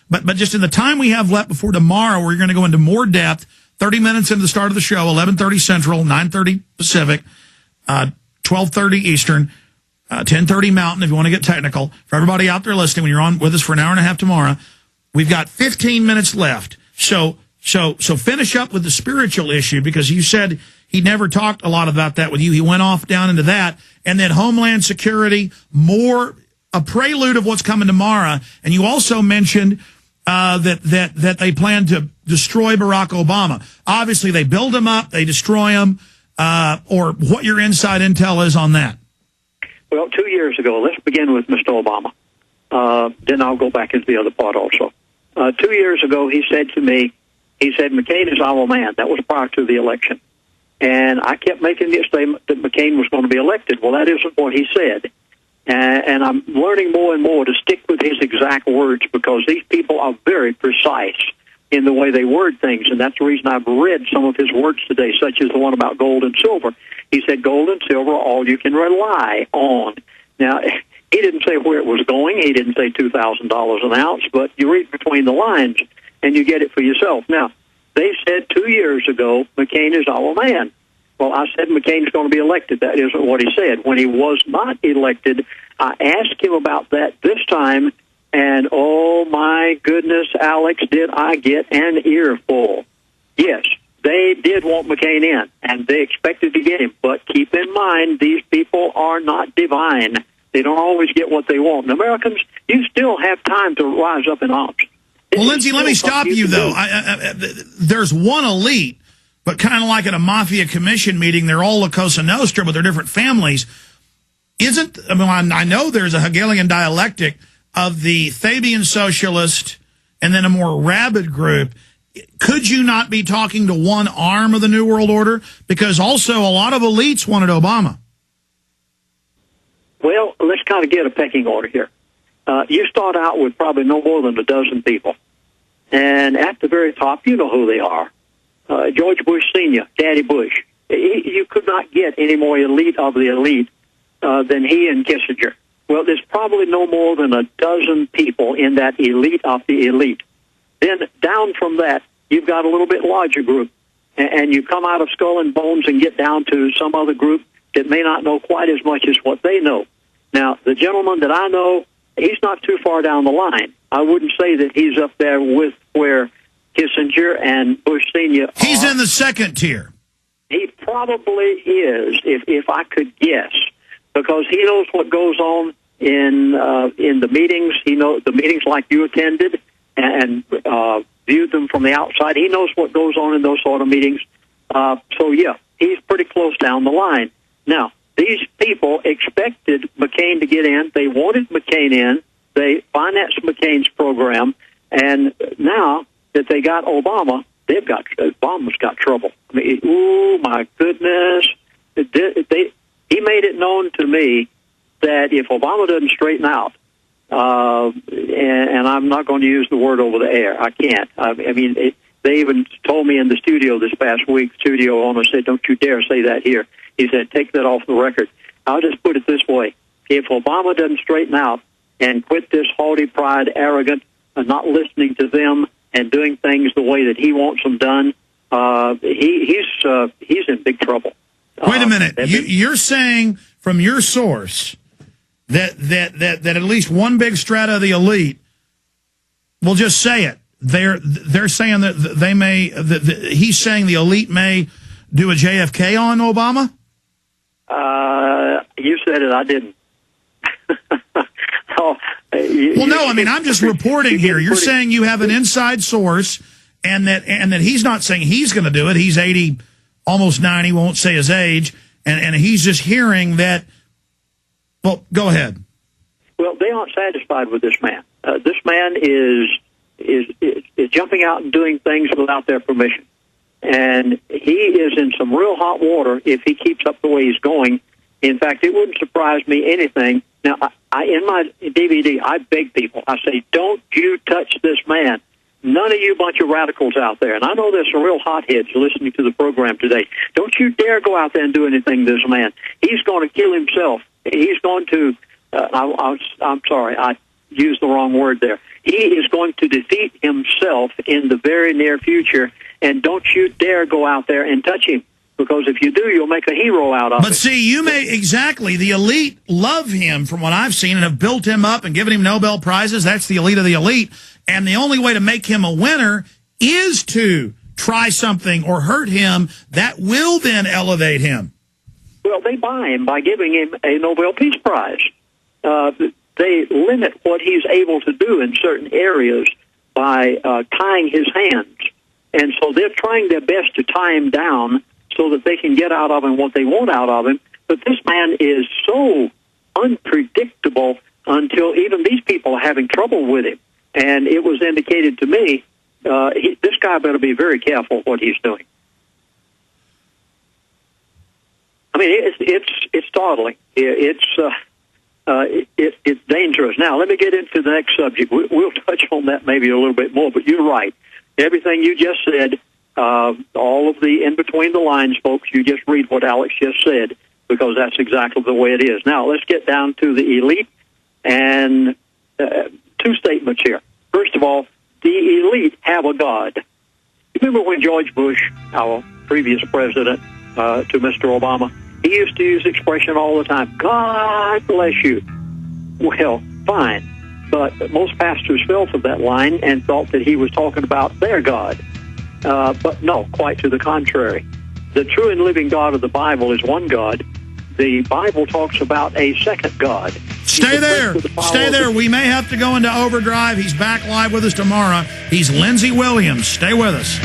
But just in the time we have left before tomorrow, we're going to go into more depth. 30 minutes into the start of the show, 11:30 Central, 9:30 Pacific, 12:30 Eastern, 10:30 Mountain. If you want to get technical, for everybody out there listening, when you're on with us for an hour and a half tomorrow, we've got 15 minutes left. So finish up with the spiritual issue, because you said he never talked a lot about that with you. He went off down into that, and then Homeland Security, a prelude of what's coming tomorrow. And you also mentioned that they plan to destroy Barack Obama. Obviously, they build him up, they destroy him, or what your inside intel is on that. Well, 2 years ago, let's begin with Mr. Obama. Then I'll go back into the other part also. 2 years ago, he said to me, McCain is our man. That was prior to the election. And I kept making the statement that McCain was going to be elected. Well, that isn't what he said. And I'm learning more and more to stick with his exact words, because these people are very precise in the way they word things. And that's the reason I've read some of his words today, such as the one about gold and silver. He said gold and silver are all you can rely on. Now, he didn't say where it was going. He didn't say $2,000 an ounce, but you read between the lines and you get it for yourself. Now, they said 2 years ago, McCain is our man. Well, I said McCain's going to be elected. That isn't what he said. When he was not elected, I asked him about that this time, and oh my goodness, Alex, did I get an earful. Yes, they did want McCain in, and they expected to get him. But keep in mind, these people are not divine. They don't always get what they want. And Americans, you still have time to rise up in arms. Well, Lindsey, let me stop you, though. There's one elite, but kind of like at a mafia commission meeting, they're all La Cosa Nostra, but they're different families. I know there's a Hegelian dialectic of the Fabian socialist and then a more rabid group. Could you not be talking to one arm of the New World Order? Because also a lot of elites wanted Obama. Well, let's kind of get a pecking order here. You start out with probably no more than a dozen people. And at the very top, you know who they are. George Bush Sr., Daddy Bush. You could not get any more elite of the elite than he and Kissinger. Well, there's probably no more than a dozen people in that elite of the elite. Then down from that, you've got a little bit larger group. And you come out of skull and bones and get down to some other group that may not know quite as much as what they know. Now, the gentleman that I know, he's not too far down the line. I wouldn't say that he's up there with where Kissinger and Bush Sr. He's in the second tier. He probably is, if I could guess, because he knows what goes on in the meetings. He knows the meetings like you attended and viewed them from the outside. He knows what goes on in those sort of meetings. So, yeah, he's pretty close down the line. Now, these people expected McCain to get in. They wanted McCain in. They financed McCain's program. And now that they got Obama, Obama's got trouble. I mean, oh, my goodness. He made it known to me that if Obama doesn't straighten out, and I'm not going to use the word over the air. I can't. They even told me in the studio this past week, studio owner said, don't you dare say that here. He said, take that off the record. I'll just put it this way. If Obama doesn't straighten out and quit this haughty pride, arrogant, and not listening to them and doing things the way that he wants them done, he's in big trouble. Wait a minute. You're saying from your source that at least one big strata of the elite, we'll just say it, they're saying that they may, he's saying the elite may do a JFK on Obama? You said it, I didn't. I'm just reporting here. You're saying you have an inside source, and that he's not saying he's going to do it. He's 80, almost 90, won't say his age, and he's just hearing that. Well, go ahead. Well, they aren't satisfied with this man. This man is jumping out and doing things without their permission. And he is in some real hot water if he keeps up the way he's going. In fact, it wouldn't surprise me anything. Now, in my DVD, I beg people. I say, don't you touch this man. None of you bunch of radicals out there. And I know there's some real hotheads listening to the program today. Don't you dare go out there and do anything to this man. He's going to kill himself. He's going to, I'm sorry, I used the wrong word there. he is going to defeat himself in the very near future, and don't you dare go out there and touch him, because if you do, you'll make a hero out of him. But see, exactly, the elite love him from what I've seen and have built him up and given him Nobel Prizes. That's the elite of the elite. And the only way to make him a winner is to try something or hurt him that will then elevate him. Well, they buy him by giving him a Nobel Peace Prize. They limit what he's able to do in certain areas by tying his hands. And so they're trying their best to tie him down so that they can get out of him what they want out of him. But this man is so unpredictable until even these people are having trouble with him. And it was indicated to me, this guy better be very careful what he's doing. I mean, it's startling. It's dangerous. Now, let me get into the next subject. We'll touch on that maybe a little bit more, but you're right. Everything you just said, all of the in-between-the-lines, folks, you just read what Alex just said, because that's exactly the way it is. Now, let's get down to the elite, and two statements here. First of all, the elite have a God. Remember when George Bush, our previous president, to Mr. Obama, he used to use the expression all the time, God bless you. Well, fine. But most pastors fell for that line and thought that he was talking about their God. But no, quite to the contrary. The true and living God of the Bible is one God. The Bible talks about a second God. Stay there. Stay there. We may have to go into overdrive. He's back live with us tomorrow. He's Lindsey Williams. Stay with us.